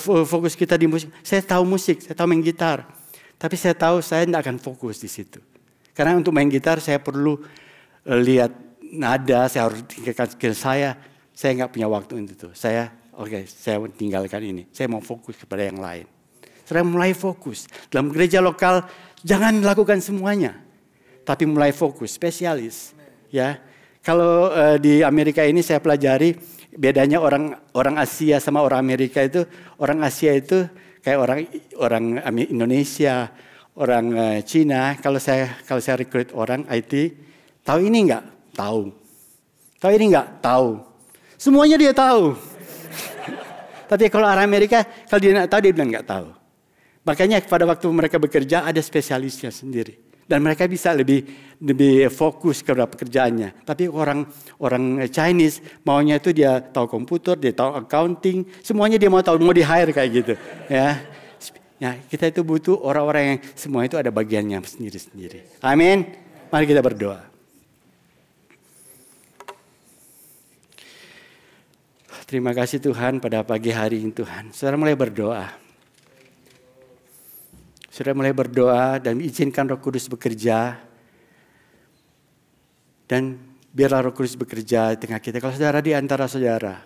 fokus kita di musik. Saya tahu musik, saya tahu main gitar. Tapi saya tahu saya tidak akan fokus di situ. Karena untuk main gitar saya perlu lihat nada, saya harus tingkatkan skill saya. Saya nggak punya waktu untuk itu. Saya tinggalkan ini. Saya mau fokus kepada yang lain. Saya mulai fokus. Dalam gereja lokal jangan lakukan semuanya. Tapi mulai fokus, spesialis. Ya. Kalau di Amerika ini saya pelajari bedanya orang Asia sama orang Amerika itu, orang Asia itu kayak orang Indonesia, orang Cina. Kalau saya rekrut orang IT, tahu ini enggak? Tahu. Tahu ini enggak? Tahu. Semuanya dia tahu. Tapi kalau orang Amerika, kalau dia enggak tahu dia bilang enggak tahu. Makanya pada waktu mereka bekerja ada spesialisnya sendiri. Dan mereka bisa lebih fokus kepada pekerjaannya. Tapi orang Chinese maunya itu dia tahu komputer, dia tahu accounting, semuanya dia mau tahu, mau di hire kayak gitu. Ya, kita itu butuh orang-orang yang semua itu ada bagiannya sendiri-sendiri. Amin. Mari kita berdoa. Terima kasih Tuhan pada pagi hari ini Tuhan. Saudara mulai berdoa. Saudara mulai berdoa dan izinkan Roh Kudus bekerja. Dan biarlah Roh Kudus bekerja di tengah kita. Kalau saudara di antara saudara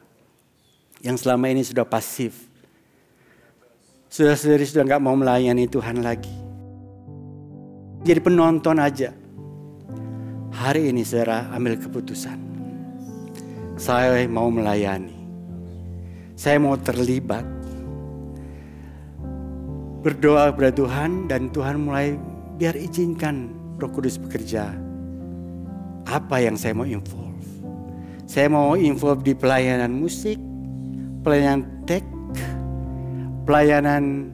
yang selama ini sudah pasif. Saudara-saudari sudah gak mau melayani Tuhan lagi. Jadi penonton aja. Hari ini saudara ambil keputusan. Saya mau melayani. Saya mau terlibat. Berdoa kepada Tuhan dan Tuhan mulai biar izinkan Roh Kudus bekerja. Apa yang saya mau involve? Saya mau involve di pelayanan musik, pelayanan tech, pelayanan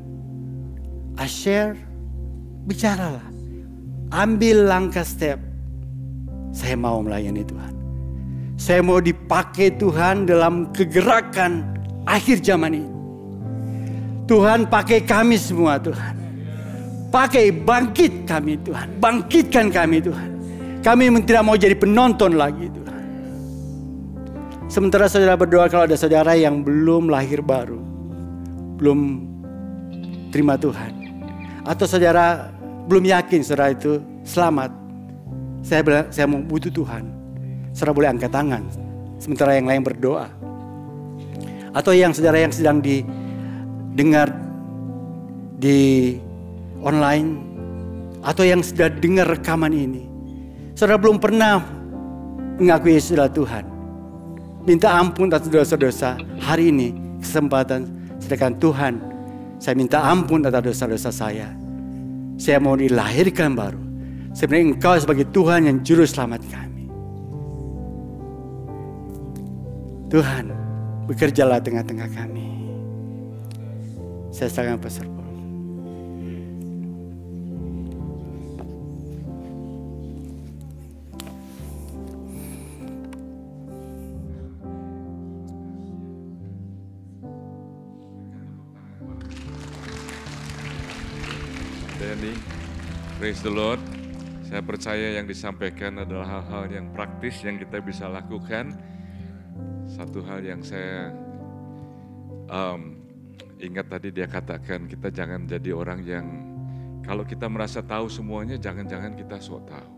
asyir. Bicaralah. Ambil langkah step. Saya mau melayani Tuhan. Saya mau dipakai Tuhan dalam kegerakan akhir zaman ini. Tuhan pakai kami semua Tuhan. Pakai bangkit kami Tuhan. Bangkitkan kami Tuhan. Kami tidak mau jadi penonton lagi Tuhan. Sementara saudara berdoa kalau ada saudara yang belum lahir baru. Belum terima Tuhan. Atau saudara belum yakin saudara itu selamat. saya mau butuh Tuhan. Saudara boleh angkat tangan, sementara yang lain berdoa. Atau yang saudara yang sedang didengar di online, atau yang sudah dengar rekaman ini, saudara belum pernah mengakui Yesus adalah Tuhan. Minta ampun atas dosa-dosa. Hari ini kesempatan, sedangkan Tuhan, saya minta ampun atas dosa-dosa saya. Saya mau dilahirkan baru. Sebenarnya Engkau sebagai Tuhan yang juru selamat kami. Tuhan, bekerjalah tengah-tengah kami. Saya serahkan Pastor Paul. Danny, praise the Lord. Saya percaya yang disampaikan adalah hal-hal yang praktis yang kita bisa lakukan. Satu hal yang saya ingat tadi dia katakan, kita jangan jadi orang yang kalau kita merasa tahu semuanya, jangan-jangan kita sok tahu.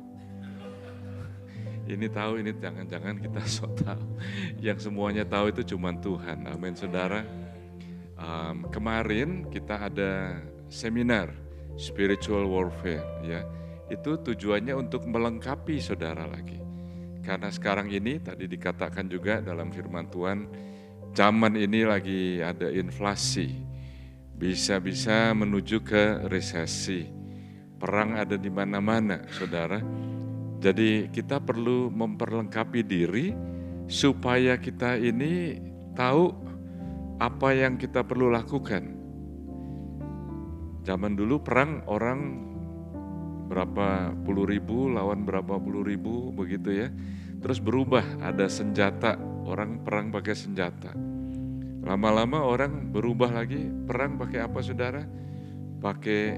Ini tahu, ini jangan-jangan kita sok tahu. Yang semuanya tahu itu cuma Tuhan. Amin, saudara. Kemarin kita ada seminar spiritual warfare, ya. Itu tujuannya untuk melengkapi saudara lagi. Karena sekarang ini tadi dikatakan juga dalam firman Tuhan, zaman ini lagi ada inflasi, bisa-bisa menuju ke resesi. Perang ada di mana-mana, saudara. Jadi kita perlu memperlengkapi diri supaya kita ini tahu apa yang kita perlu lakukan. Zaman dulu perang orang berapa puluh ribu lawan berapa puluh ribu begitu ya. Terus berubah, ada senjata, orang perang pakai senjata. Lama-lama orang berubah lagi, perang pakai apa saudara? Pakai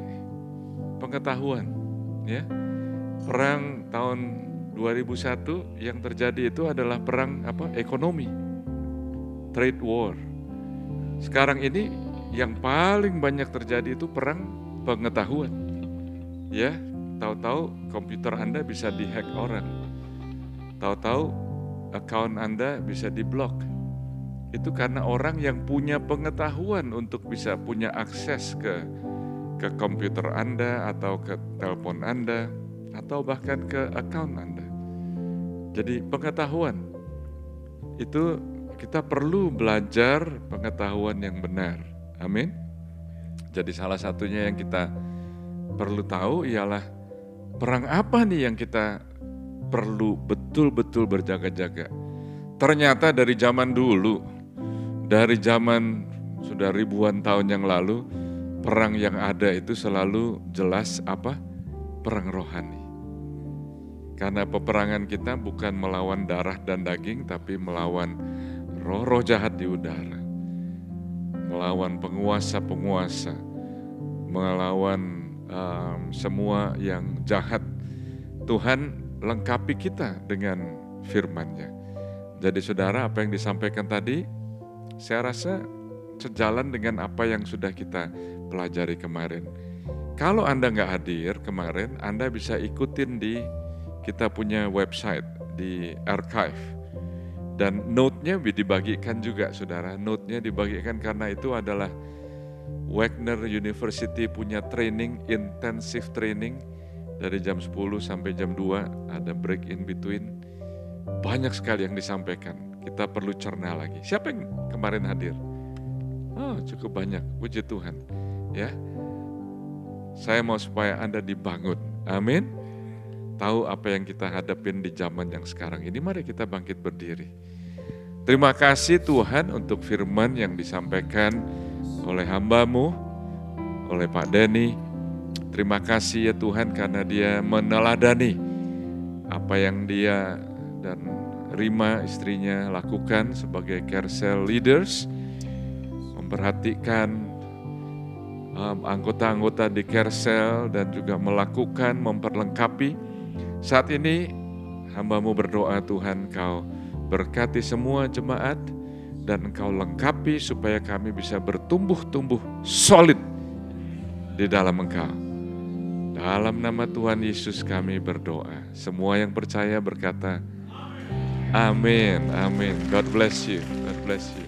pengetahuan, ya. Perang tahun 2001 yang terjadi itu adalah perang apa? Ekonomi, trade war. Sekarang ini yang paling banyak terjadi itu perang pengetahuan, ya. Tahu-tahu komputer Anda bisa dihack orang, tahu-tahu account Anda bisa diblok. Itu karena orang yang punya pengetahuan untuk bisa punya akses ke komputer Anda atau ke telepon Anda atau bahkan ke account Anda. Jadi pengetahuan itu kita perlu belajar pengetahuan yang benar. Amin. Jadi salah satunya yang kita perlu tahu ialah perang apa nih yang kita perlu betul-betul berjaga-jaga. Ternyata dari zaman dulu, dari zaman sudah ribuan tahun yang lalu, perang yang ada itu selalu jelas apa? Perang rohani. Karena peperangan kita bukan melawan darah dan daging, tapi melawan roh-roh jahat di udara. Melawan penguasa-penguasa, melawan semua yang jahat. Tuhan lengkapi kita dengan firman-Nya. Jadi saudara, apa yang disampaikan tadi, saya rasa sejalan dengan apa yang sudah kita pelajari kemarin. Kalau Anda nggak hadir kemarin, Anda bisa ikutin di kita punya website, di archive. Dan note-nya dibagikan juga saudara, note-nya dibagikan karena itu adalah Wagner University punya training, intensive training dari jam 10 sampai jam 2, ada break in between. Banyak sekali yang disampaikan, kita perlu cerna lagi. Siapa yang kemarin hadir? Oh, cukup banyak, puji Tuhan. Ya, saya mau supaya Anda dibangun, amin. Tahu apa yang kita hadapin di zaman yang sekarang ini, mari kita bangkit berdiri. Terima kasih Tuhan untuk firman yang disampaikan oleh hamba-Mu, oleh Pak Danny. Terima kasih ya Tuhan karena dia meneladani apa yang dia dan Rima istrinya lakukan sebagai care cell leaders, memperhatikan anggota-anggota di care cell dan juga melakukan, memperlengkapi. Saat ini hamba-Mu berdoa Tuhan Kau berkati semua jemaat dan Engkau lengkapi supaya kami bisa bertumbuh-tumbuh solid di dalam Engkau. Dalam nama Tuhan Yesus kami berdoa. Semua yang percaya berkata, amin, amin. God bless you, God bless you.